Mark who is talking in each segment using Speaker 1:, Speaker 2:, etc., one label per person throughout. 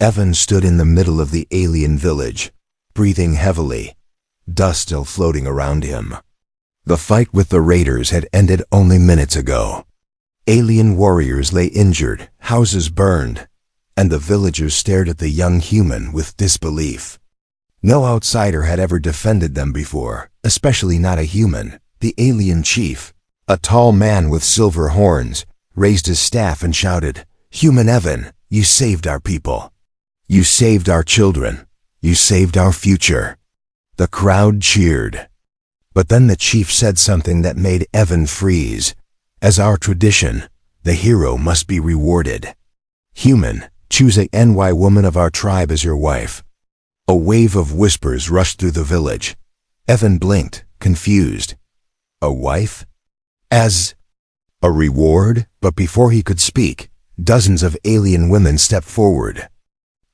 Speaker 1: Evan stood in the middle of the alien village, breathing heavily, dust still floating around him. The fight with the raiders had ended only minutes ago. Alien warriors lay injured, houses burned, and the villagers stared at the young human with disbelief. No outsider had ever defended them before, especially not a human. The alien chief, a tall man with silver horns, raised his staff and shouted, "Human Evan, you saved our people. You saved our children. You saved our future." The crowd cheered. But then the chief said something that made Evan freeze. "As our tradition, the hero must be rewarded. Human, choose a NY woman of our tribe as your wife." A wave of whispers rushed through the village. Evan blinked, confused. A wife? As a reward? But before he could speak, dozens of alien women stepped forward.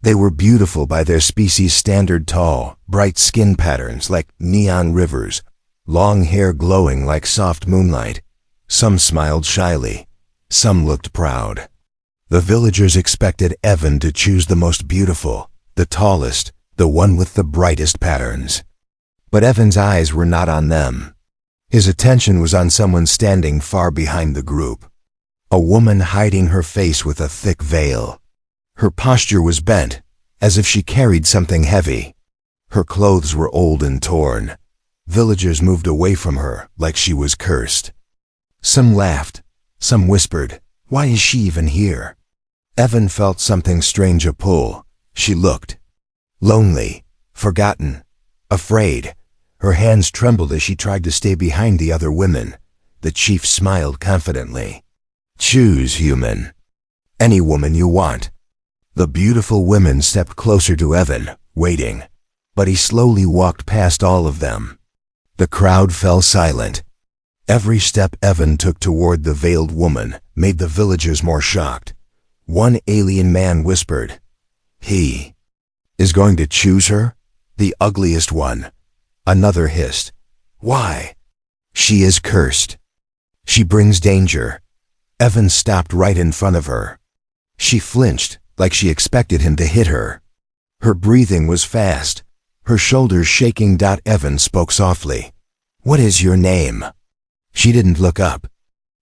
Speaker 1: They were beautiful by their species' standard, tall, bright skin patterns like neon rivers, long hair glowing like soft moonlight. Some smiled shyly, some looked proud. The villagers expected Evan to choose the most beautiful, the tallest, the one with the brightest patterns. But Evan's eyes were not on them. His attention was on someone standing far behind the group. A woman hiding her face with a thick veil. Her posture was bent, as if she carried something heavy. Her clothes were old and torn. Villagers moved away from her like she was cursed. Some laughed, some whispered, "Why is she even here?" Evan felt something strange, a pull. She looked lonely, forgotten, afraid. Her hands trembled as she tried to stay behind the other women. The chief smiled confidently. "Choose, human. Any woman you want." The beautiful women stepped closer to Evan, waiting, but he slowly walked past all of them. The crowd fell silent. Every step Evan took toward the veiled woman made the villagers more shocked. One alien man whispered, "He is going to choose her? The ugliest one." Another hissed, "Why? She is cursed. She brings danger." Evan stopped right in front of her. She flinched, like she expected him to hit her. Her breathing was fast, her shoulders shaking. Evan spoke softly, "What is your name?" She didn't look up.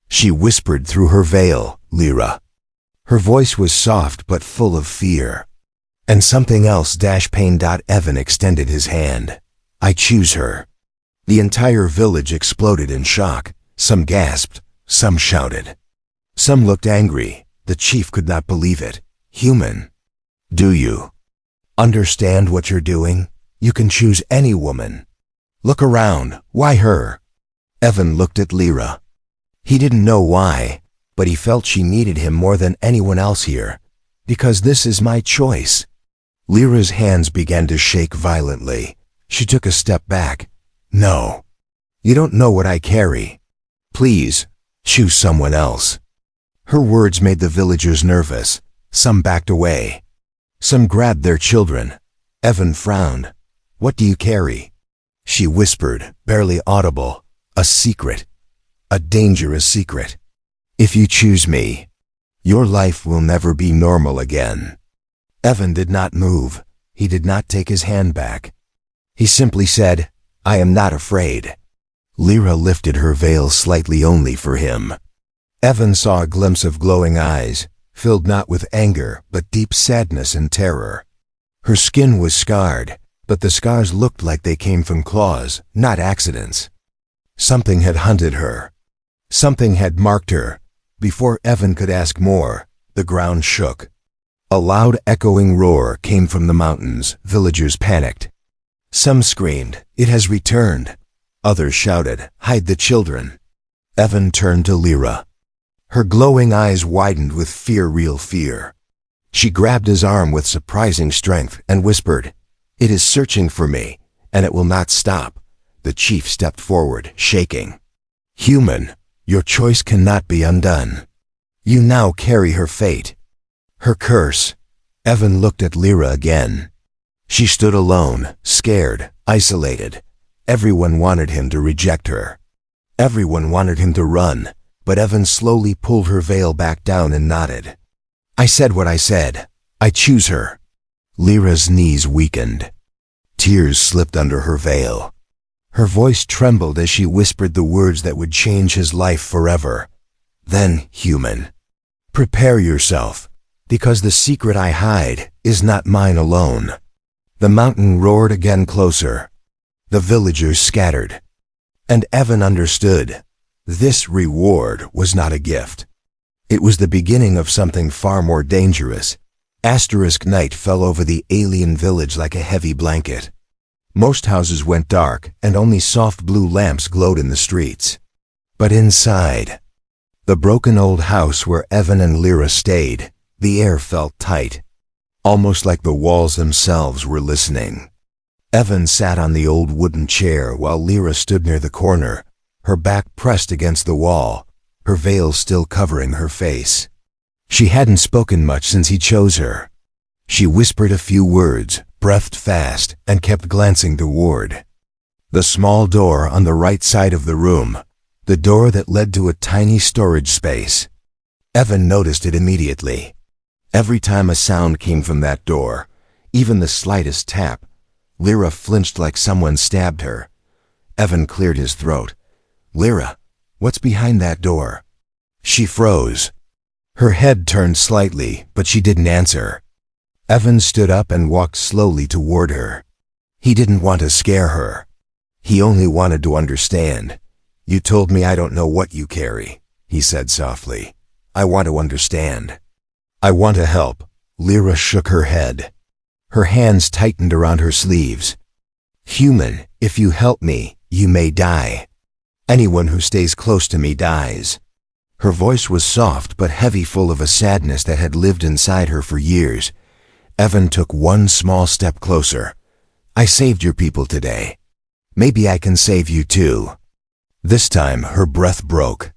Speaker 1: She whispered through her veil, "Lyra." Her voice was soft but full of fear. And something else. Pain. Evan extended his hand. "I choose her." The entire village exploded in shock. Some gasped, some shouted. Some looked angry. The chief could not believe it. "Human, do you understand what you're doing? You can choose any woman. Look around. Why her?" Evan looked at Lyra. He didn't know why, but he felt she needed him more than anyone else here. "Because this is my choice." Lyra's hands began to shake violently. She took a step back. "No. You don't know what I carry. Please, choose someone else." Her words made the villagers nervous. Some backed away. Some grabbed their children. Evan frowned. "What do you carry?" She whispered, barely audible. "A secret. A dangerous secret. If you choose me, your life will never be normal again." Evan did not move. He did not take his hand back. He simply said, "I am not afraid." Lyra lifted her veil slightly, only for him. Evan saw a glimpse of glowing eyes, filled not with anger but deep sadness and terror. Her skin was scarred, but the scars looked like they came from claws, not accidents. Something had hunted her. Something had marked her. Before Evan could ask more, the ground shook. A loud echoing roar came from the mountains. Villagers panicked. Some screamed, "It has returned." Others shouted, "Hide the children." Evan turned to Lyra. Her glowing eyes widened with fear, real fear. She grabbed his arm with surprising strength and whispered, "It is searching for me, and it will not stop." The chief stepped forward, shaking. "Human, your choice cannot be undone. You now carry her fate. Her curse." Evan looked at Lyra again. She stood alone, scared, isolated. Everyone wanted him to reject her. Everyone wanted him to run, but Evan slowly pulled her veil back down and nodded. "I said what I said. I choose her. Lyra's knees weakened. Tears slipped under her veil. Her voice trembled as she whispered the words that would change his life forever. Then, human, prepare yourself, because the secret I hide is not mine alone. The mountain roared again closer. The villagers scattered. And Evan understood. This reward was not a gift. It was the beginning of something far more dangerous. Asterisk night fell over the alien village like a heavy blanket. Most houses went dark, and only soft blue lamps glowed in the streets. But inside, the broken old house where Evan and Lyra stayed, the air felt tight, almost like the walls themselves were listening. Evan sat on the old wooden chair while Lyra stood near the corner, her back pressed against the wall, her veil still covering her face. She hadn't spoken much since he chose her. She whispered a few words, breathed fast, and kept glancing toward the small door on the right side of the room, the door that led to a tiny storage space. Evan noticed it immediately. Every time a sound came from that door, even the slightest tap, Lyra flinched like someone stabbed her. Evan cleared his throat. "Lyra, what's behind that door?" She froze. Her head turned slightly, but she didn't answer. Evan stood up and walked slowly toward her. He didn't want to scare her. He only wanted to understand. "You told me I don't know what you carry," he said softly. "I want to understand. I want to help." Lyra shook her head. Her hands tightened around her sleeves. "Human, if you help me, you may die. Anyone who stays close to me dies." Her voice was soft but heavy, full of a sadness that had lived inside her for years. Evan took one small step closer. "I saved your people today. Maybe I can save you too." This time her breath broke.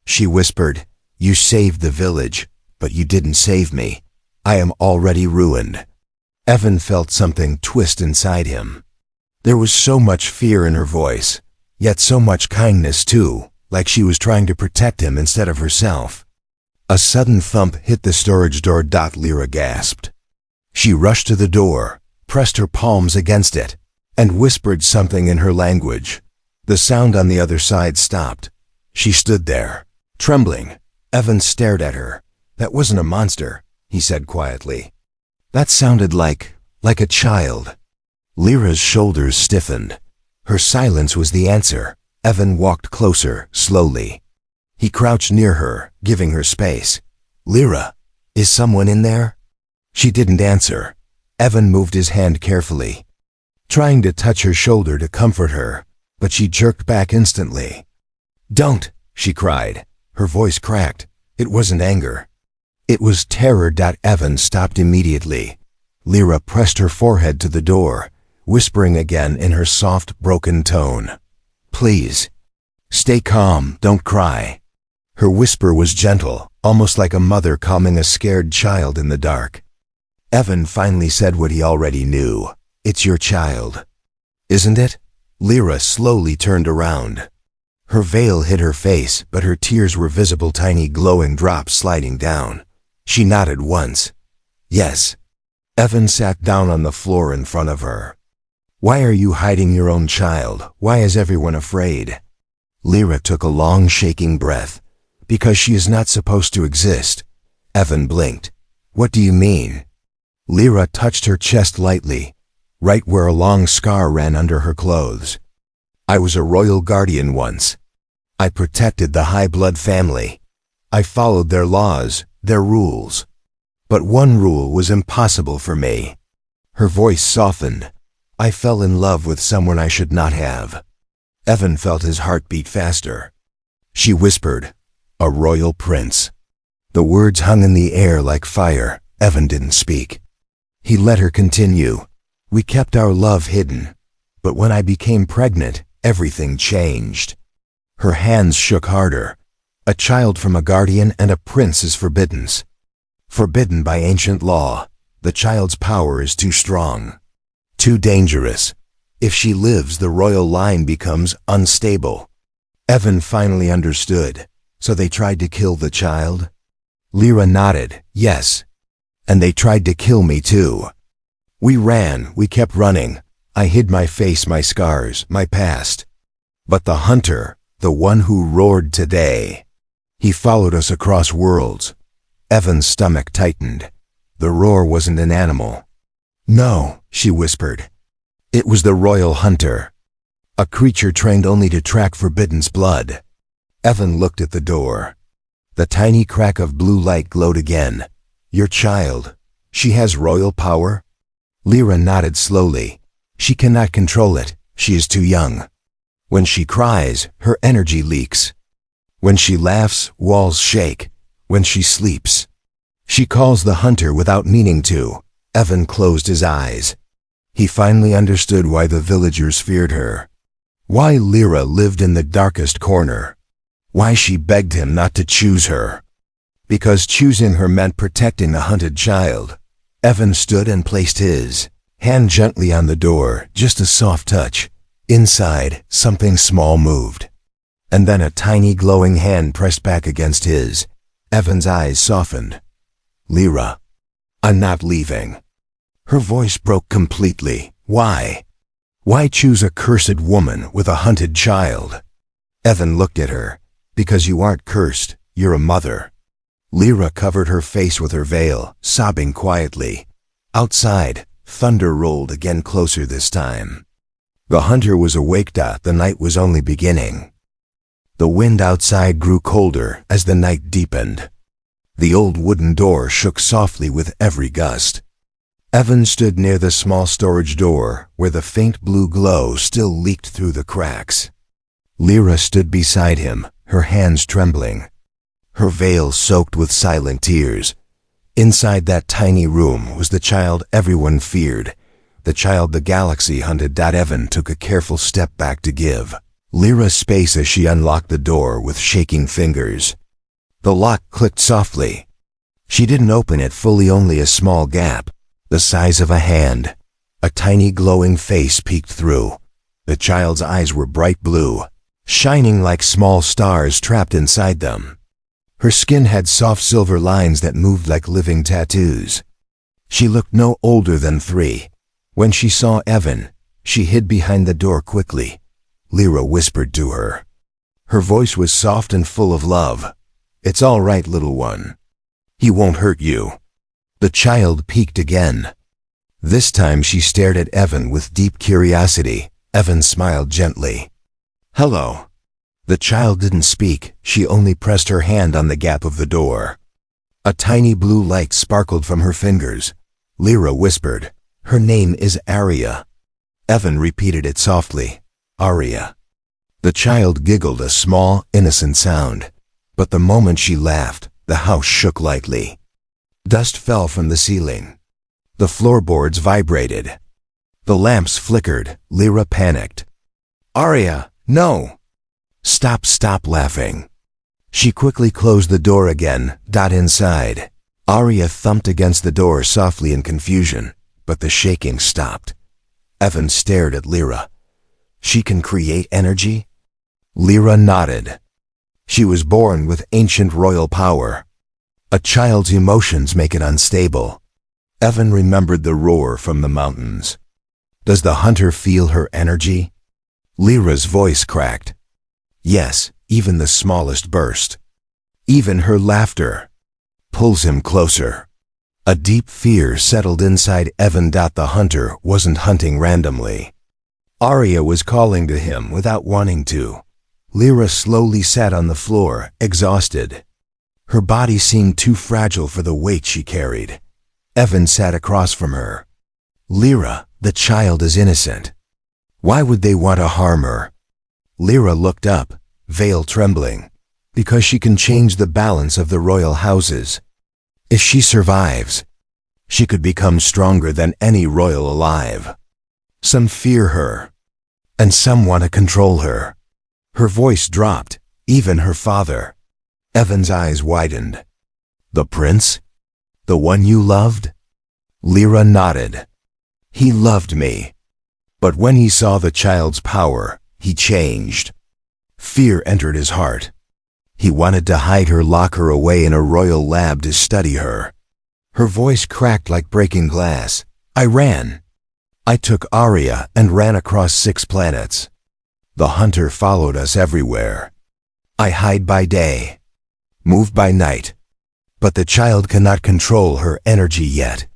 Speaker 1: She whispered, "You saved the village, but you didn't save me. I am already ruined." Evan felt something twist inside him. There was so much fear in her voice, yet so much kindness too, like she was trying to protect him instead of herself. A sudden thump hit the storage door. Lyra gasped. She rushed to the door, pressed her palms against it, and whispered something in her language. The sound on the other side stopped. She stood there, trembling. Evan stared at her. "That wasn't a monster," he said quietly. "That sounded like a child." Lyra's shoulders stiffened. Her silence was the answer. Evan walked closer, slowly. He crouched near her, giving her space. "Lyra, is someone in there?" She didn't answer. Evan moved his hand carefully, trying to touch her shoulder to comfort her, but she jerked back instantly. "Don't!" she cried. Her voice cracked. It wasn't anger. It was terror. Evan stopped immediately. Lyra pressed her forehead to the door, whispering again in her soft, broken tone. "Please, stay calm, don't cry." Her whisper was gentle, almost like a mother calming a scared child in the dark. Evan finally said what he already knew. "It's your child." "Isn't it?" Lyra slowly turned around. Her veil hid her face, but her tears were visible, tiny glowing drops sliding down. She nodded once. "Yes." Evan sat down on the floor in front of her. "Why are you hiding your own child? Why is everyone afraid?" Lyra took a long, shaking breath. "Because she is not supposed to exist." Evan blinked. "What do you mean?" Lyra touched her chest lightly, right where a long scar ran under her clothes. "I was a royal guardian once. I protected the high-blood family. I followed their laws, their rules. But one rule was impossible for me." Her voice softened. "I fell in love with someone I should not have." Evan felt his heart beat faster. She whispered, "A royal prince." The words hung in the air like fire. Evan didn't speak. He let her continue. "We kept our love hidden. But when I became pregnant, everything changed." Her hands shook harder. "A child from a guardian and a prince is forbidden. Forbidden by ancient law. The child's power is too strong, too dangerous. If she lives, the royal line becomes unstable." Evan finally understood. "So they tried to kill the child?" Lyra nodded. "Yes. And they tried to kill me too." We ran, we kept running. I hid my face, my scars, my past. But the hunter, the one who roared today, he followed us across worlds. Evan's stomach tightened. The roar wasn't an animal. No, she whispered. It was the royal hunter. A creature trained only to track forbidden's blood. Evan looked at the door. The tiny crack of blue light glowed again. Your child. She has royal power? Lyra nodded slowly. She cannot control it. She is too young. When she cries, her energy leaks. When she laughs, walls shake. When she sleeps, she calls the hunter without meaning to. Evan closed his eyes. He finally understood why the villagers feared her. Why Lyra lived in the darkest corner. Why she begged him not to choose her. Because choosing her meant protecting the hunted child. Evan stood and placed his hand gently on the door, just a soft touch. Inside, something small moved. And then a tiny glowing hand pressed back against his. Evan's eyes softened. Lyra, I'm not leaving. Her voice broke completely. Why? Why choose a cursed woman with a hunted child? Evan looked at her. Because you aren't cursed, you're a mother. Lyra covered her face with her veil, sobbing quietly. Outside, thunder rolled again, closer this time. The hunter was awake. The night was only beginning. The wind outside grew colder as the night deepened. The old wooden door shook softly with every gust. Evan stood near the small storage door, where the faint blue glow still leaked through the cracks. Lyra stood beside him, her hands trembling. Her veil soaked with silent tears. Inside that tiny room was the child everyone feared, the child the galaxy hunted. Evan took a careful step back to give Lyra's space as she unlocked the door with shaking fingers. The lock clicked softly. She didn't open it fully, only a small gap, the size of a hand. A tiny glowing face peeked through. The child's eyes were bright blue, shining like small stars trapped inside them. Her skin had soft silver lines that moved like living tattoos. She looked no older than 3. When she saw Evan, she hid behind the door quickly. Lyra whispered to her. Her voice was soft and full of love. It's all right, little one. He won't hurt you. The child peeked again. This time she stared at Evan with deep curiosity. Evan smiled gently. Hello. The child didn't speak. She only pressed her hand on the gap of the door. A tiny blue light sparkled from her fingers. Lyra whispered, her name is Arya. Evan repeated it softly. Arya. The child giggled, a small, innocent sound. But the moment she laughed, the house shook lightly. Dust fell from the ceiling. The floorboards vibrated. The lamps flickered. Lyra panicked. Arya, no! Stop laughing. She quickly closed the door again. Inside, Arya thumped against the door softly in confusion, but the shaking stopped. Evan stared at Lyra. She can create energy? Lyra nodded. She was born with ancient royal power. A child's emotions make it unstable. Evan remembered the roar from the mountains. Does the hunter feel her energy? Lyra's voice cracked. Yes, even the smallest burst. Even her laughter pulls him closer. A deep fear settled inside Evan. The hunter wasn't hunting randomly. Arya was calling to him without wanting to. Lyra slowly sat on the floor, exhausted. Her body seemed too fragile for the weight she carried. Evan sat across from her. Lyra, the child is innocent. Why would they want to harm her? Lyra looked up, veil trembling. Because she can change the balance of the royal houses. If she survives, she could become stronger than any royal alive. Some fear her, and some want to control her. Her voice dropped, even her father. Evan's eyes widened. The prince? The one you loved? Lyra nodded. He loved me. But when he saw the child's power, he changed. Fear entered his heart. He wanted to hide her, lock her away in a royal lab to study her. Her voice cracked like breaking glass. I ran. I took Arya and ran across 6 planets. The hunter followed us everywhere. I hide by day, move by night. But the child cannot control her energy yet.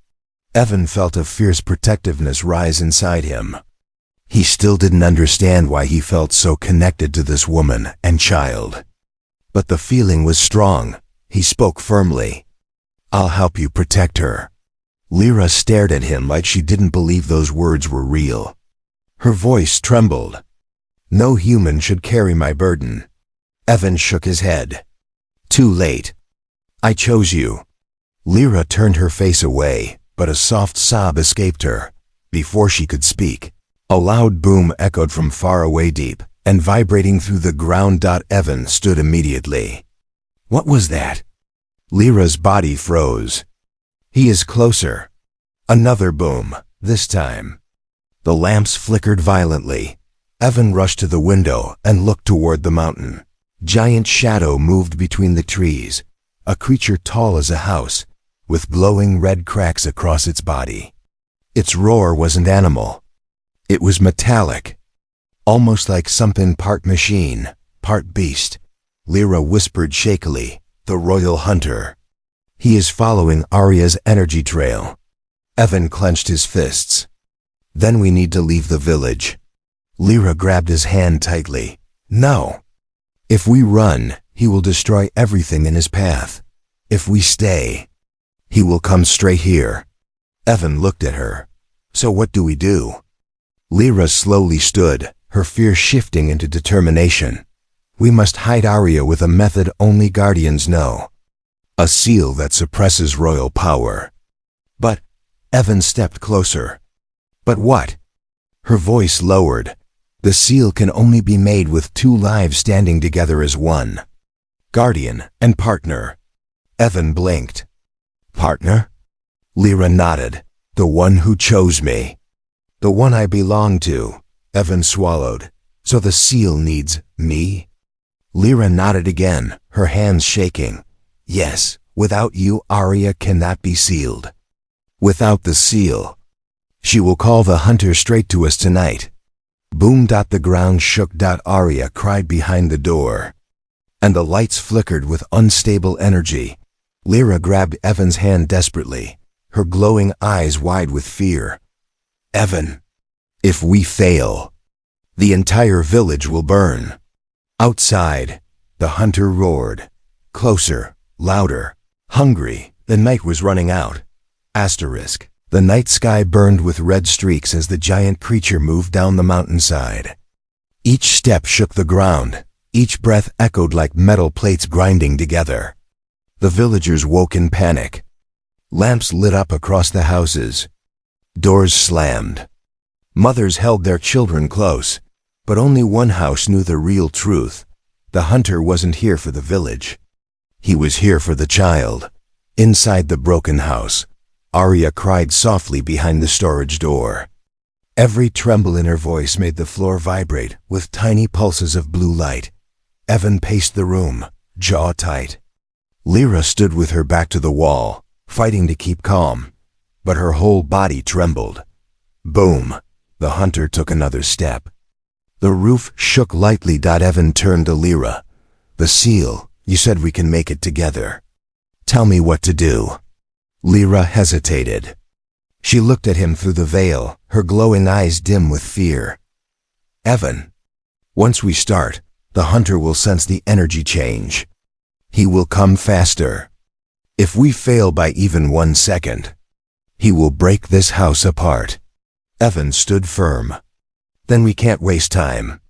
Speaker 1: Evan felt a fierce protectiveness rise inside him. He still didn't understand why he felt so connected to this woman and child. But the feeling was strong. He spoke firmly. I'll help you protect her. Lyra stared at him like she didn't believe those words were real. Her voice trembled. No human should carry my burden. Evan shook his head. Too late. I chose you. Lyra turned her face away, but a soft sob escaped her. Before she could speak, a loud boom echoed from far away deep, and vibrating through the ground. Evan stood immediately. What was that? Lyra's body froze. He is closer. Another boom, this time. The lamps flickered violently. Evan rushed to the window and looked toward the mountain. Giant shadow moved between the trees, a creature tall as a house, with glowing red cracks across its body. Its roar wasn't animal. It was metallic, almost like something part machine, part beast. Lyra whispered shakily, the royal hunter. He is following Arya's energy trail. Evan clenched his fists. Then we need to leave the village. Lyra grabbed his hand tightly. No. If we run, he will destroy everything in his path. If we stay, he will come straight here. Evan looked at her. So what do we do? Lyra slowly stood, her fear shifting into determination. We must hide Arya with a method only guardians know. A seal that suppresses royal power. But, Evan stepped closer. But what? Her voice lowered. The seal can only be made with 2 lives standing together as one. Guardian and partner. Evan blinked. Partner? Lyra nodded. The one who chose me. The one I belong to. Evan swallowed. So the seal needs me? Lyra nodded again, her hands shaking. Yes, without you Arya cannot be sealed. Without the seal, she will call the hunter straight to us tonight. Boom. The ground shook. Arya cried behind the door. And the lights flickered with unstable energy. Lyra grabbed Evan's hand desperately, her glowing eyes wide with fear. Evan, if we fail, the entire village will burn. Outside, the hunter roared. Closer, louder, hungry. The night was running out. The night sky burned with red streaks as the giant creature moved down the mountainside. Each step shook the ground. Each breath echoed like metal plates grinding together. The villagers woke in panic. Lamps lit up across the houses. Doors slammed. Mothers held their children close. But only one house knew the real truth. The hunter wasn't here for the village. He was here for the child. Inside the broken house, Arya cried softly behind the storage door. Every tremble in her voice made the floor vibrate with tiny pulses of blue light. Evan paced the room, jaw tight. Lyra stood with her back to the wall, fighting to keep calm, but her whole body trembled. Boom! The hunter took another step. The roof shook lightly. Evan turned to Lyra. The seal, you said we can make it together. Tell me what to do. Lyra hesitated. She looked at him through the veil, her glowing eyes dim with fear. Evan, once we start, the hunter will sense the energy change. He will come faster. If we fail by even 1 second, he will break this house apart. Evan stood firm. Then we can't waste time.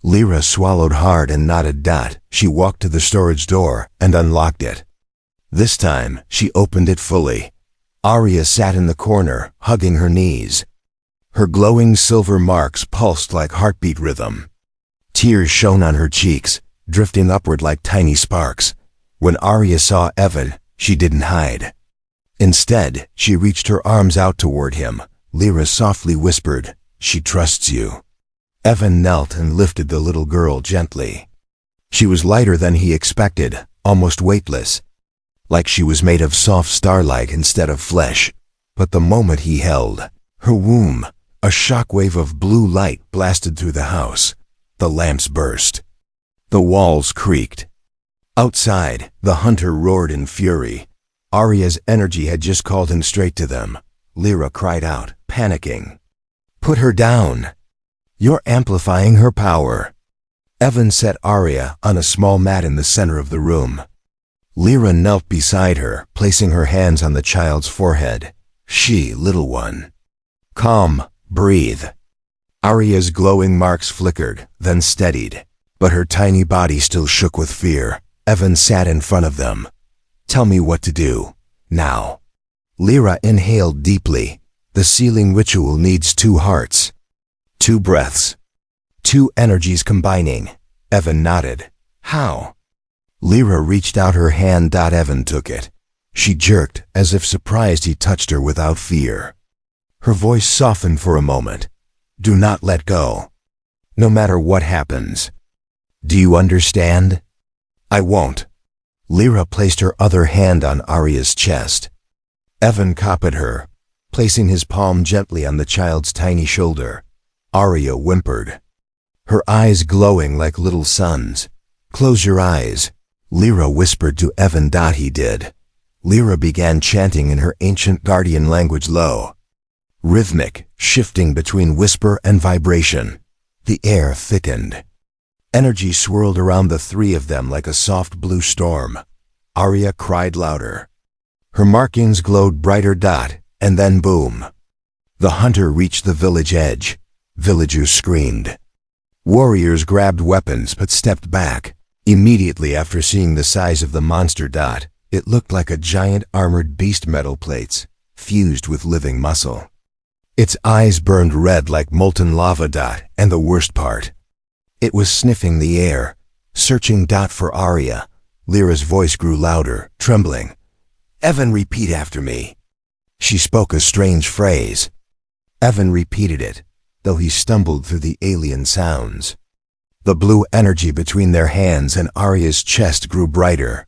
Speaker 1: Lyra swallowed hard and nodded. She walked to the storage door and unlocked it. This time, she opened it fully. Arya sat in the corner, hugging her knees. Her glowing silver marks pulsed like heartbeat rhythm. Tears shone on her cheeks, drifting upward like tiny sparks. When Arya saw Evan, she didn't hide. Instead, she reached her arms out toward him. Lyra softly whispered, "She trusts you." Evan knelt and lifted the little girl gently. She was lighter than he expected, almost weightless, like she was made of soft starlight instead of flesh. But the moment he held her womb, a shockwave of blue light blasted through the house. The lamps burst. The walls creaked. Outside, the hunter roared in fury. Arya's energy had just called him straight to them. Lyra cried out, panicking. "Put her down! You're amplifying her power." Evan set Arya on a small mat in the center of the room. Lyra knelt beside her, placing her hands on the child's forehead. "She, little one. Calm, breathe." Arya's glowing marks flickered, then steadied, but her tiny body still shook with fear. Evan sat in front of them. "Tell me what to do, now." Lyra inhaled deeply. The sealing ritual needs 2 hearts. 2 breaths. 2 energies combining. Evan nodded. "How?" Lyra reached out her hand. Evan took it. She jerked, as if surprised he touched her without fear. Her voice softened for a moment. "Do not let go. No matter what happens. Do you understand?" "I won't." Lyra placed her other hand on Arya's chest. Evan copied her, placing his palm gently on the child's tiny shoulder. Arya whimpered, her eyes glowing like little suns. "Close your eyes," Lyra whispered to Evan. He did. Lyra began chanting in her ancient guardian language, low, rhythmic, shifting between whisper and vibration. The air thickened. Energy swirled around the 3 of them like a soft blue storm. Arya cried louder. Her markings glowed brighter. And then boom. The hunter reached the village edge. Villagers screamed. Warriors grabbed weapons but stepped back. Immediately after seeing the size of the monster. It looked like a giant armored beast, metal plates, fused with living muscle. Its eyes burned red like molten lava. And the worst part, it was sniffing the air, searching. For Arya. Lyra's voice grew louder, trembling. "Evan, repeat after me." She spoke a strange phrase. Evan repeated it, though he stumbled through the alien sounds. The blue energy between their hands and Arya's chest grew brighter.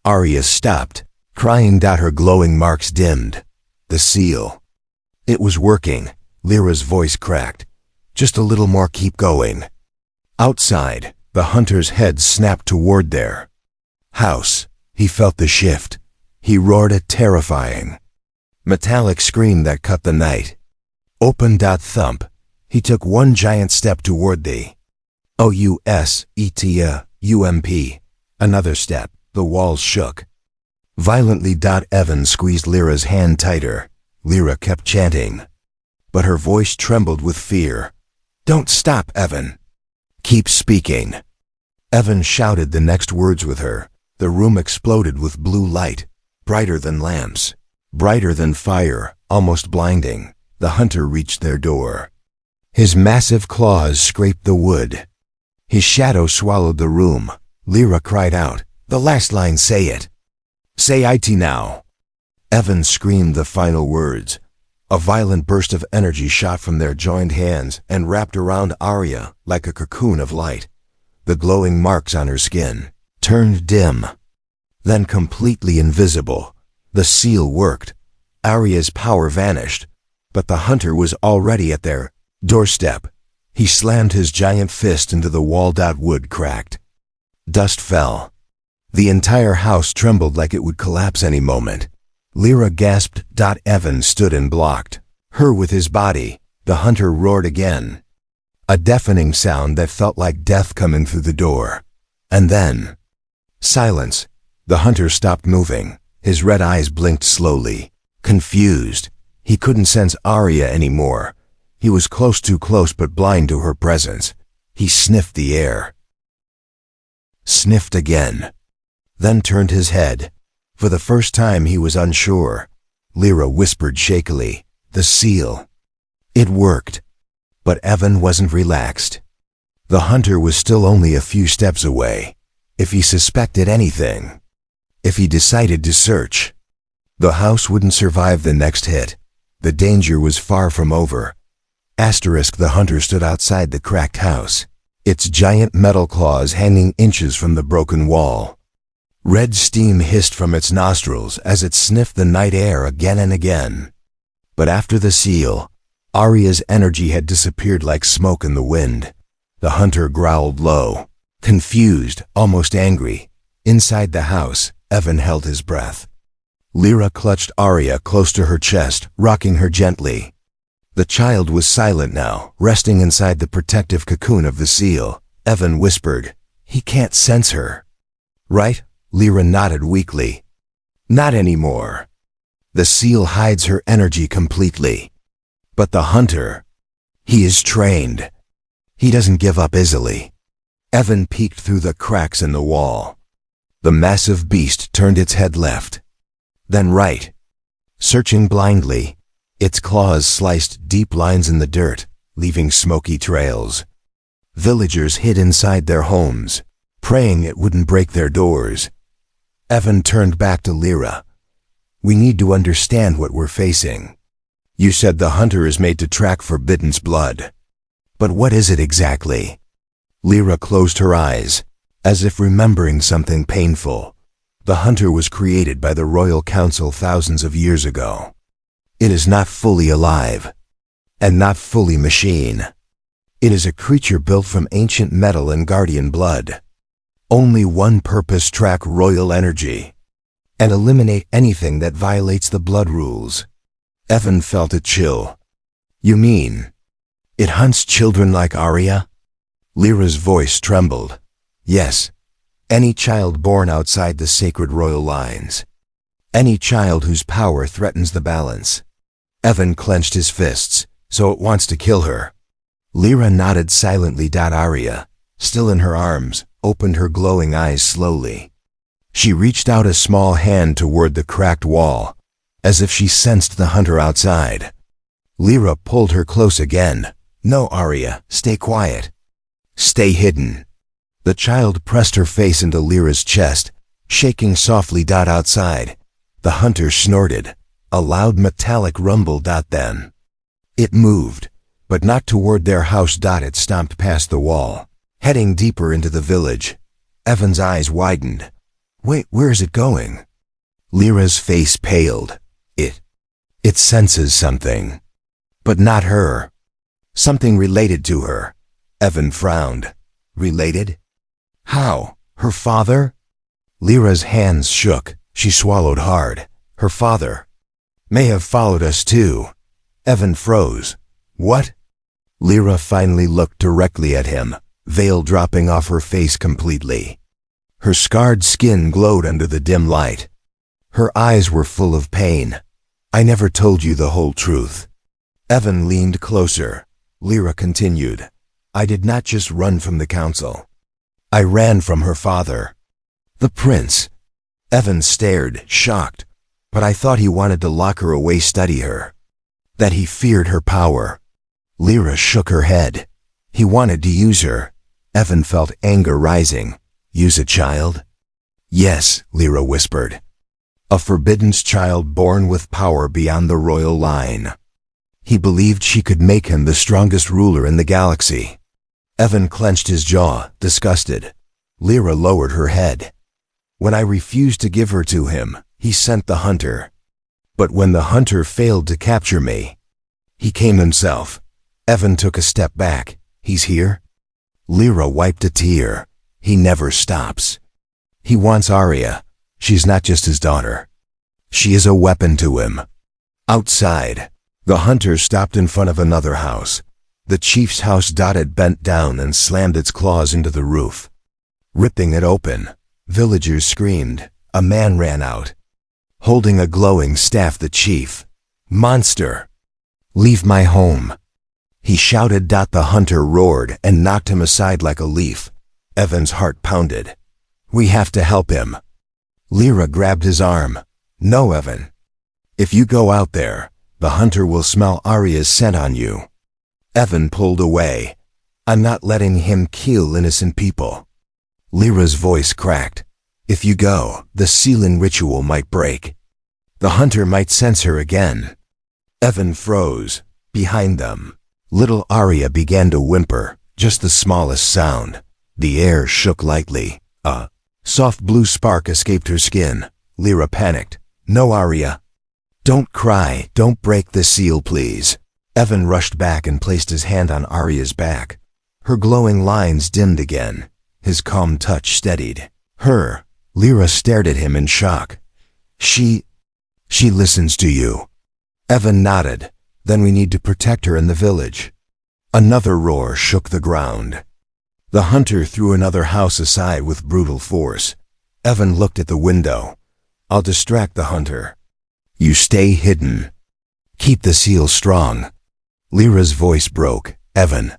Speaker 1: Arya stopped, crying. Her glowing marks dimmed. The seal. It was working. Lyra's voice cracked. "Just a little more, keep going." Outside, the hunter's head snapped toward their house. He felt the shift. He roared a terrifying, metallic scream that cut the night. Open. Thump. He took one giant step toward the OUSETUMP. Another step. The walls shook violently. Evan squeezed Lyra's hand tighter. Lyra kept chanting, but her voice trembled with fear. "Don't stop, Evan. Keep speaking." Evan shouted the next words with her. The room exploded with blue light, brighter than lamps, brighter than fire, almost blinding. The hunter reached their door. His massive claws scraped the wood. His shadow swallowed the room. Lyra cried out, "The last line, say it. Say it now." Evan screamed the final words. A violent burst of energy shot from their joined hands and wrapped around Arya like a cocoon of light. The glowing marks on her skin turned dim, then completely invisible. The seal worked. Arya's power vanished, but the hunter was already at their doorstep. He slammed his giant fist into the wall. Wood cracked. Dust fell. The entire house trembled like it would collapse any moment. Lyra gasped. Evan stood and blocked her with his body. The hunter roared again, a deafening sound that felt like death coming through the door. And then, silence. The hunter stopped moving. His red eyes blinked slowly, confused. He couldn't sense Arya anymore. He was close, too close, but blind to her presence. He sniffed the air. Sniffed again. Then turned his head. For the first time he was unsure. Lyra whispered shakily, "The seal." It worked. But Evan wasn't relaxed. The hunter was still only a few steps away. If he suspected anything, if he decided to search, the house wouldn't survive the next hit. The danger was far from over. The hunter stood outside the cracked house, its giant metal claws hanging inches from the broken wall. Red steam hissed from its nostrils as it sniffed the night air again and again. But after the seal, Arya's energy had disappeared like smoke in the wind. The hunter growled low, confused, almost angry. Inside the house, Evan held his breath. Lyra clutched Arya close to her chest, rocking her gently. The child was silent now, resting inside the protective cocoon of the seal. Evan whispered, "He can't sense her." "Right?" Lyra nodded weakly. "Not anymore. The seal hides her energy completely. But the hunter, he is trained. He doesn't give up easily." Evan peeked through the cracks in the wall. The massive beast turned its head left, then right, searching blindly. Its claws sliced deep lines in the dirt, leaving smoky trails. Villagers hid inside their homes, praying it wouldn't break their doors. Evan turned back to Lyra. "We need to understand what we're facing. You said the hunter is made to track Forbidden's blood. But what is it exactly?" Lyra closed her eyes, as if remembering something painful. The hunter was created by the Royal Council thousands of years ago. It is not fully alive, and not fully machine. It is a creature built from ancient metal and guardian blood. Only one purpose: track royal energy, and eliminate anything that violates the blood rules. Evan felt a chill. "You mean, it hunts children like Arya?" Lyra's voice trembled. "Yes, any child born outside the sacred royal lines. Any child whose power threatens the balance." Evan clenched his fists. "So it wants to kill her." Lyra nodded silently. Arya, still in her arms, opened her glowing eyes slowly. She reached out a small hand toward the cracked wall, as if she sensed the hunter outside. Lyra pulled her close again. "No, Arya, stay quiet. Stay hidden." The child pressed her face into Lyra's chest, shaking softly. Outside, the hunter snorted. A loud metallic rumble. Then it moved, but not toward their house. It stomped past the wall, heading deeper into the village. Evan's eyes widened. "Wait, where is it going?" Lyra's face paled. It senses something. But not her. Something related to her." Evan frowned. "Related? How? Her father?" Lyra's hands shook. She swallowed hard. "Her father may have followed us too." Evan froze. "What?" Lyra finally looked directly at him, veil dropping off her face completely. Her scarred skin glowed under the dim light. Her eyes were full of pain. "I never told you the whole truth." Evan leaned closer. Lyra continued. "I did not just run from the council. I ran from her father, the prince." Evan stared, shocked. "But I thought he wanted to lock her away, study her. That he feared her power." Lyra shook her head. "He wanted to use her." Evan felt anger rising. "Use a child?" "Yes," Lyra whispered. "A Forbidden's child born with power beyond the royal line. He believed she could make him the strongest ruler in the galaxy." Evan clenched his jaw, disgusted. Lyra lowered her head. "When I refused to give her to him, he sent the hunter. But when the hunter failed to capture me, he came himself." Evan took a step back. "He's here?" Lyra wiped a tear. "He never stops. He wants Arya. She's not just his daughter. She is a weapon to him." Outside, the hunter stopped in front of another house. The chief's house. It bent down and slammed its claws into the roof, ripping it open. Villagers screamed. A man ran out, holding a glowing staff. "The chief! Monster! Leave my home!" he shouted. The hunter roared and knocked him aside like a leaf. Evan's heart pounded. "We have to help him." Lyra grabbed his arm. "No, Evan. If you go out there, the hunter will smell Arya's scent on you." Evan pulled away. "I'm not letting him kill innocent people." Lyra's voice cracked. "If you go, the sealing ritual might break. The hunter might sense her again." Evan froze. Behind them, little Arya began to whimper, just the smallest sound. The air shook lightly. A soft blue spark escaped her skin. Lyra panicked. "No, Arya." Don't cry, don't break the seal, please. Evan rushed back and placed his hand on Arya's back. Her glowing lines dimmed again. His calm touch steadied her. Lyra stared at him in shock. She listens to you. Evan nodded. Then we need to protect her in the village. Another roar shook the ground. The hunter threw another house aside with brutal force. Evan looked at the window. I'll distract the hunter. You stay hidden. Keep the seal strong. Lyra's voice broke. Evan.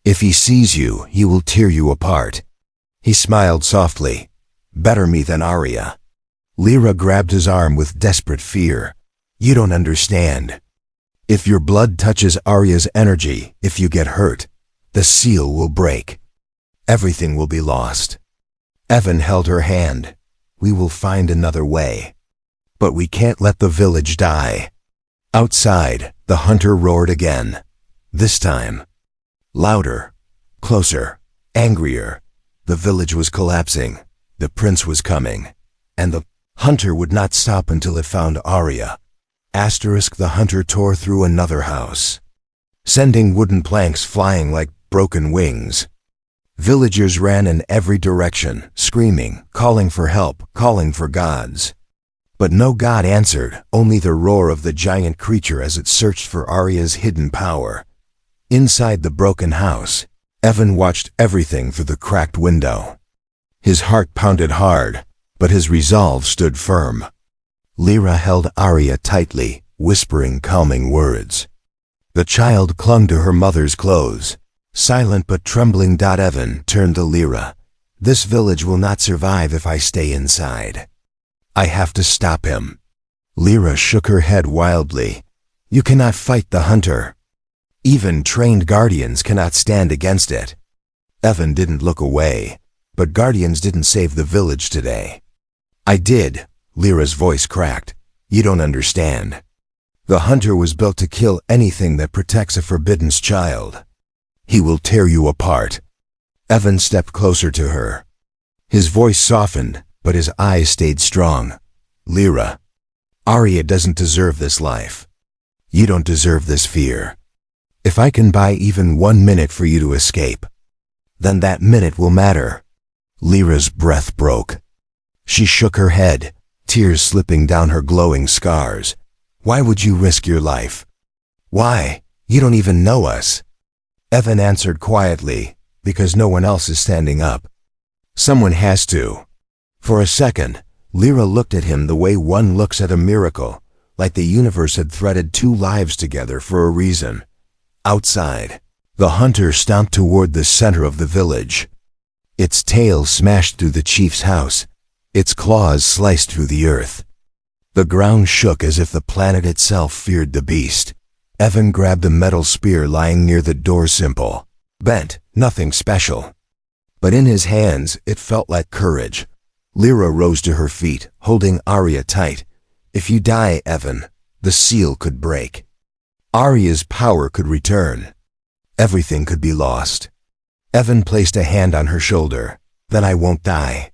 Speaker 1: If he sees you, he will tear you apart. He smiled softly. Better me than Arya. Lyra grabbed his arm with desperate fear. You don't understand. If your blood touches Arya's energy, if you get hurt, the seal will break. Everything will be lost. Evan held her hand. We will find another way. But we can't let the village die. Outside, the hunter roared again. This time, louder, closer, angrier. The village was collapsing. The prince was coming. And the hunter would not stop until it found Arya. The hunter tore through another house, sending wooden planks flying like broken wings. Villagers ran in every direction, screaming, calling for help, calling for gods. But no god answered, only the roar of the giant creature as it searched for Arya's hidden power. Inside the broken house, Evan watched everything through the cracked window. His heart pounded hard, but his resolve stood firm. Lyra held Arya tightly, whispering calming words. The child clung to her mother's clothes, silent but trembling. Evan turned to Lyra. This village will not survive if I stay inside. I have to stop him. Lyra shook her head wildly. You cannot fight the hunter. Even trained guardians cannot stand against it. Evan didn't look away, but guardians didn't save the village today. I did. Lyra's voice cracked. You don't understand. The hunter was built to kill anything that protects a forbidden's child. He will tear you apart. Evan stepped closer to her. His voice softened, but his eyes stayed strong. Lyra, Arya doesn't deserve this life. You don't deserve this fear. If I can buy even 1 minute for you to escape, then that minute will matter. Lyra's breath broke. She shook her head, tears slipping down her glowing scars. Why would you risk your life? Why? You don't even know us. Evan answered quietly, because no one else is standing up. Someone has to. For a second, Lyra looked at him the way one looks at a miracle, like the universe had threaded 2 lives together for a reason. Outside, the hunter stomped toward the center of the village. Its tail smashed through the chief's house. Its claws sliced through the earth. The ground shook as if the planet itself feared the beast. Evan grabbed a metal spear lying near the door simple. Bent, nothing special. But in his hands, it felt like courage. Lyra rose to her feet, holding Arya tight. If you die, Evan, the seal could break. Arya's power could return. Everything could be lost. Evan placed a hand on her shoulder. Then I won't die.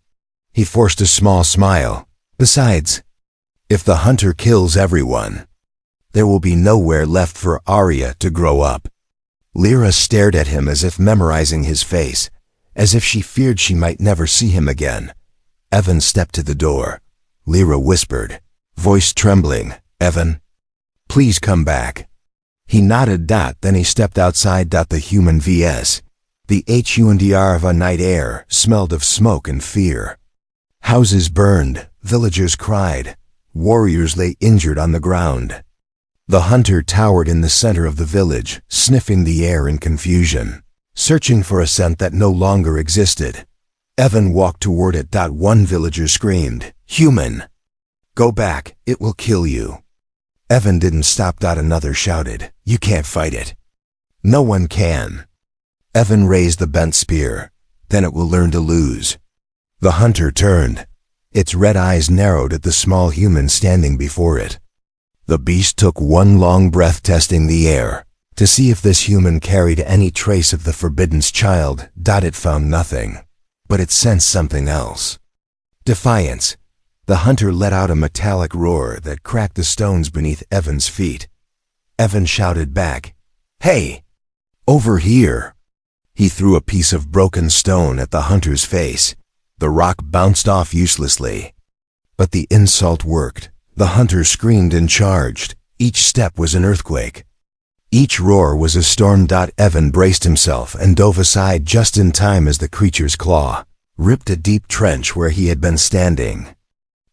Speaker 1: He forced a small smile. Besides, if the hunter kills everyone, there will be nowhere left for Arya to grow up. Lyra stared at him as if memorizing his face, as if she feared she might never see him again. Evan stepped to the door. Lyra whispered, voice trembling, Evan, please come back. He nodded. Then he stepped outside. The human vs. The HUNDR of a night air smelled of smoke and fear. Houses burned, villagers cried, warriors lay injured on the ground. The hunter towered in the center of the village, sniffing the air in confusion, searching for a scent that no longer existed. Evan walked toward it. One villager screamed, human! Go back, it will kill you. Evan didn't stop. Another shouted, you can't fight it. No one can. Evan raised the bent spear. Then it will learn to lose. The hunter turned. Its red eyes narrowed at the small human standing before it. The beast took one long breath, testing the air, to see if this human carried any trace of the forbidden's child. It found nothing, but it sensed something else. Defiance, The hunter let out a metallic roar that cracked the stones beneath Evan's feet. Evan shouted back, "Hey! Over here!" He threw a piece of broken stone at the hunter's face. The rock bounced off uselessly. But the insult worked. The hunter screamed and charged. Each step was an earthquake. Each roar was a storm. Evan braced himself and dove aside just in time as the creature's claw ripped a deep trench where he had been standing.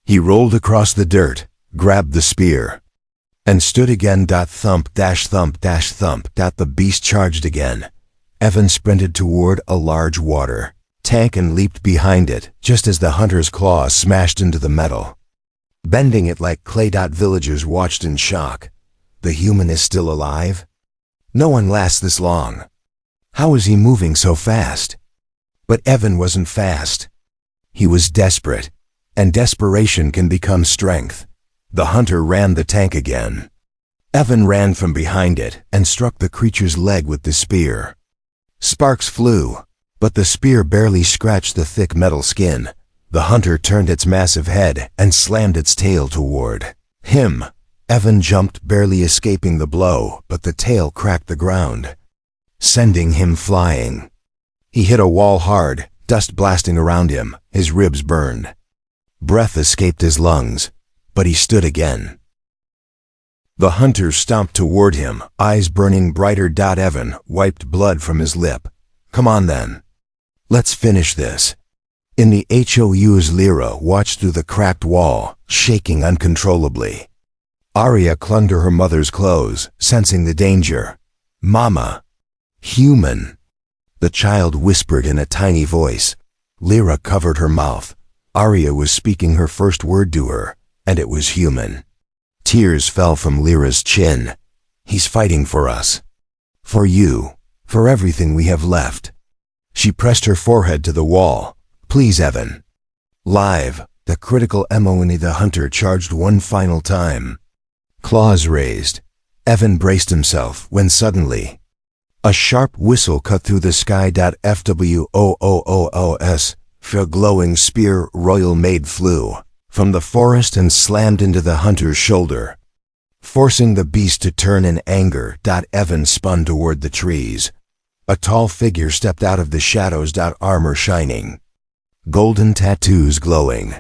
Speaker 1: He rolled across the dirt, grabbed the spear, and stood again. Thump, thump, thump. The beast charged again. Evan sprinted toward a large water tank and leaped behind it just as the hunter's claws smashed into the metal, bending it like clay. Villagers watched in shock. The human is still alive? No one lasts this long. How is he moving so fast? But Evan wasn't fast. He was desperate, and desperation can become strength. The hunter ran the tank again. Evan ran from behind it and struck the creature's leg with the spear. Sparks flew, but the spear barely scratched the thick metal skin. The hunter turned its massive head and slammed its tail toward him. Evan jumped, barely escaping the blow, but the tail cracked the ground, sending him flying. He hit a wall hard, dust blasting around him, his ribs burned. Breath escaped his lungs, but he stood again. The hunter stomped toward him, eyes burning brighter. Evan wiped blood from his lip. "Come on then. Let's finish this." In the HOU's Lyra watched through the cracked wall, shaking uncontrollably. Arya clung to her mother's clothes, sensing the danger. "Mama." "Human," the child whispered in a tiny voice. Lyra covered her mouth. Arya was speaking her first word to her, and it was human. Tears fell from Lyra's chin. "He's fighting for us. For you. For everything we have left." She pressed her forehead to the wall. "Please, Evan." Live, the critical MONE. The hunter charged one final time. Claws raised. Evan braced himself when suddenly a sharp whistle cut through the sky. FWOOOOS. A glowing spear, royal maid, flew from the forest and slammed into the hunter's shoulder, forcing the beast to turn in anger. Evan spun toward the trees. A tall figure stepped out of the shadows. Armor shining, golden tattoos glowing,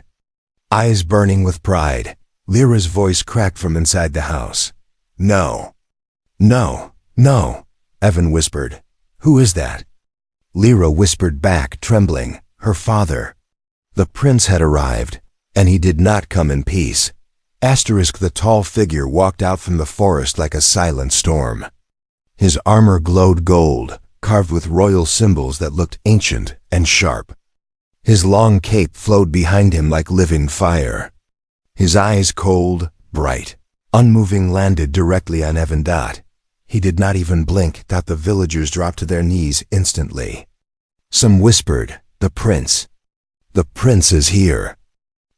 Speaker 1: eyes burning with pride. Lyra's voice cracked from inside the house. "No. No. No," Evan whispered. "Who is that?" Lyra whispered back, trembling. "Her father." The prince had arrived, and he did not come in peace. The tall figure walked out from the forest like a silent storm. His armor glowed gold, carved with royal symbols that looked ancient and sharp. His long cape flowed behind him like living fire. His eyes, cold, bright, unmoving, landed directly on Evan. He did not even blink. The villagers dropped to their knees instantly. Some whispered, "The prince. The prince is here."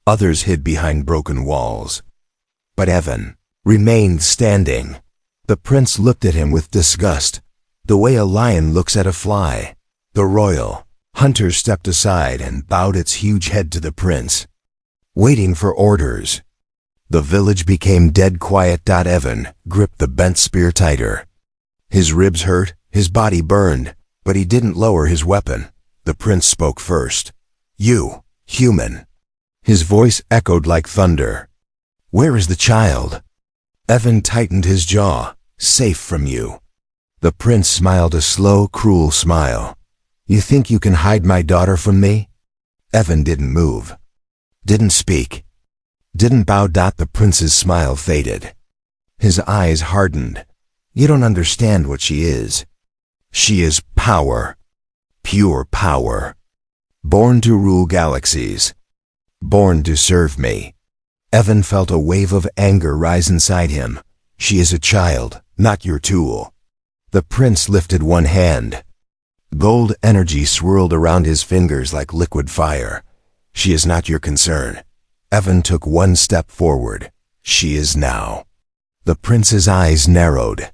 Speaker 1: Others hid behind broken walls. But Evan remained standing. The prince looked at him with disgust, the way a lion looks at a fly. The royal hunter stepped aside and bowed its huge head to the prince, waiting for orders. The village became dead quiet. Evan gripped the bent spear tighter. His ribs hurt, his body burned, but he didn't lower his weapon. The prince spoke first. "You, human." His voice echoed like thunder. "Where is the child?" Evan tightened his jaw. "Safe from you." The prince smiled a slow, cruel smile. "You think you can hide my daughter from me?" Evan didn't move, didn't speak, didn't bow. The prince's smile faded. His eyes hardened. "You don't understand what she is. She is power. Pure power. Born to rule galaxies. Born to serve me." Evan felt a wave of anger rise inside him. "She is a child, not your tool." The prince lifted one hand. Gold energy swirled around his fingers like liquid fire. "She is not your concern." Evan took one step forward. "She is now." The prince's eyes narrowed.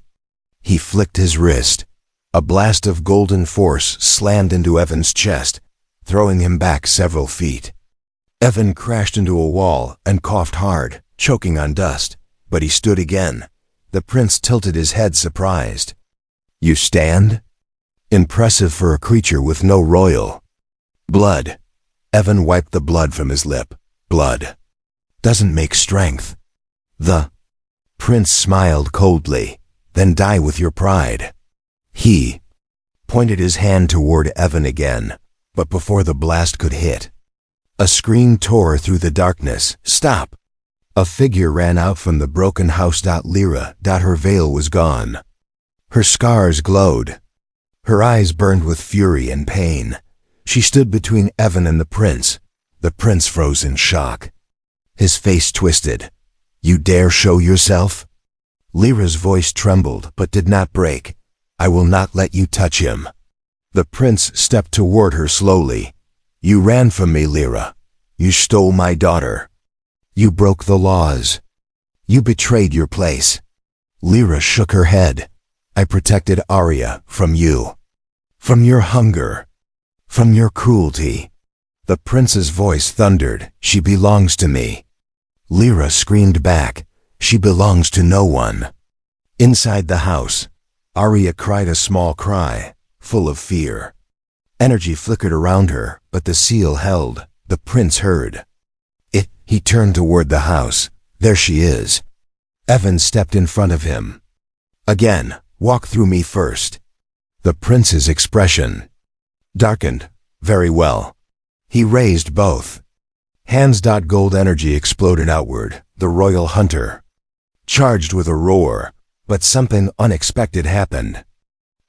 Speaker 1: He flicked his wrist. A blast of golden force slammed into Evan's chest, throwing him back several feet. Evan crashed into a wall and coughed hard, choking on dust, but he stood again. The prince tilted his head, surprised. "You stand? Impressive for a creature with no royal blood." Evan wiped the blood from his lip. "Blood doesn't make strength." The prince smiled coldly. "Then die with your pride." He pointed his hand toward Evan again, but before the blast could hit, a scream tore through the darkness. "Stop!" A figure ran out from the broken house. Lyra. Her veil was gone. Her scars glowed. Her eyes burned with fury and pain. She stood between Evan and the prince. The prince froze in shock. His face twisted. "You dare show yourself?" Lyra's voice trembled but did not break. "I will not let you touch him." The prince stepped toward her slowly. "You ran from me, Lyra. You stole my daughter. You broke the laws. You betrayed your place." Lyra shook her head. "I protected Arya from you. From your hunger. From your cruelty." The prince's voice thundered. "She belongs to me." Lyra screamed back. "She belongs to no one." Inside the house, Arya cried a small cry, full of fear. Energy flickered around her, but the seal held. The prince heard it. He turned toward the house. "There she is." Evan stepped in front of him. "Again, walk through me first." The prince's expression darkened. "Very well." He raised both hands. Gold energy exploded outward. The royal hunter charged with a roar, but something unexpected happened.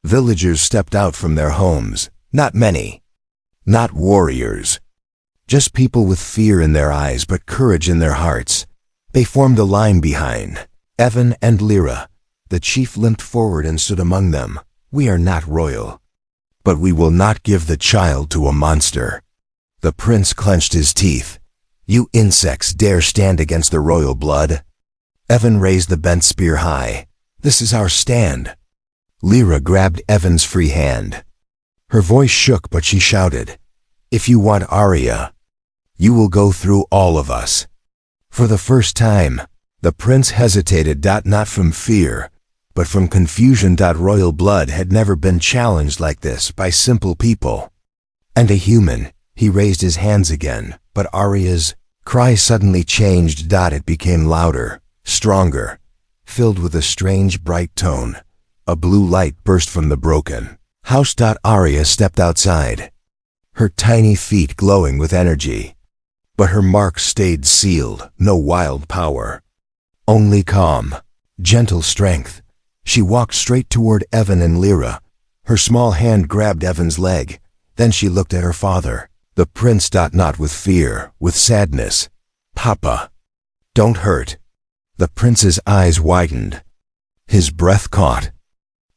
Speaker 1: Villagers stepped out from their homes. Not many. Not warriors. Just people with fear in their eyes but courage in their hearts. They formed a line behind Evan and Lyra. The chief limped forward and stood among them. "We are not royal, but we will not give the child to a monster." The prince clenched his teeth. "You insects dare stand against the royal blood?" Evan raised the bent spear high. "This is our stand." Lyra grabbed Evan's free hand. Her voice shook, but she shouted, "If you want Arya, you will go through all of us." For the first time, the prince hesitated. Not from fear, but from confusion. Royal blood had never been challenged like this by simple people. And a human. He raised his hands again, but Arya's cry suddenly changed. It became louder, stronger, filled with a strange bright tone. A blue light burst from the broken house. Arya stepped outside, her tiny feet glowing with energy. But her mark stayed sealed. No wild power, only calm, gentle strength. She walked straight toward Evan and Lyra. Her small hand grabbed Evan's leg. Then she looked at her father. The prince. Not with fear, with sadness. "Papa, don't hurt." The prince's eyes widened. His breath caught.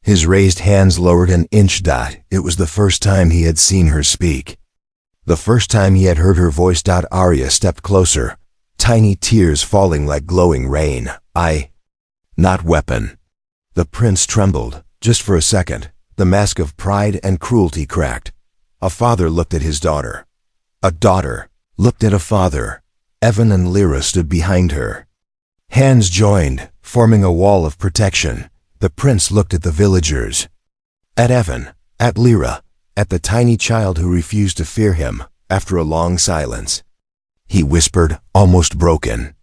Speaker 1: His raised hands lowered an inch. It was the first time he had seen her speak. The first time he had heard her voice. Arya stepped closer, tiny tears falling like glowing rain. Not weapon." The prince trembled. Just for a second, the mask of pride and cruelty cracked. A father looked at his daughter. A daughter looked at a father. Evan and Lyra stood behind her. Hands joined, forming a wall of protection. The prince looked at the villagers. At Evan, at Lyra, at the tiny child who refused to fear him. After a long silence, he whispered, almost broken,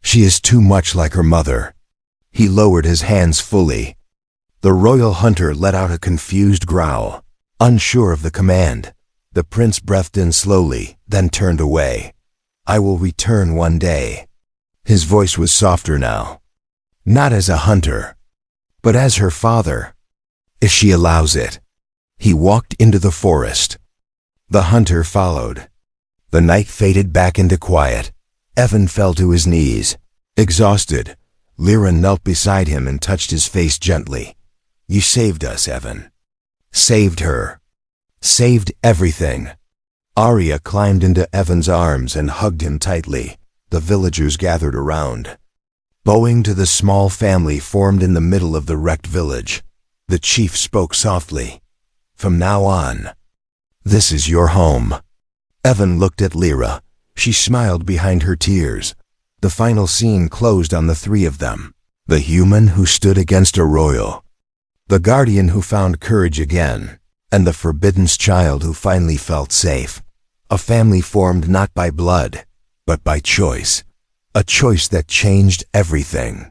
Speaker 1: "She is too much like her mother." He lowered his hands fully. The royal hunter let out a confused growl, unsure of the command. The prince breathed in slowly, then turned away. "I will return one day." His voice was softer now. "Not as a hunter, but as her father, if she allows it." He walked into the forest. The hunter followed. The night faded back into quiet. Evan fell to his knees, exhausted. Lyra knelt beside him and touched his face gently. "You saved us, Evan." Saved her. Saved everything. Arya climbed into Evan's arms and hugged him tightly. The villagers gathered around, bowing to the small family formed in the middle of the wrecked village. The chief spoke softly. "From now on, this is your home." Evan looked at Lyra. She smiled behind her tears. The final scene closed on the three of them. The human who stood against a royal, the guardian who found courage again, and the forbidden's child who finally felt safe. A family formed not by blood, but by choice. A choice that changed everything.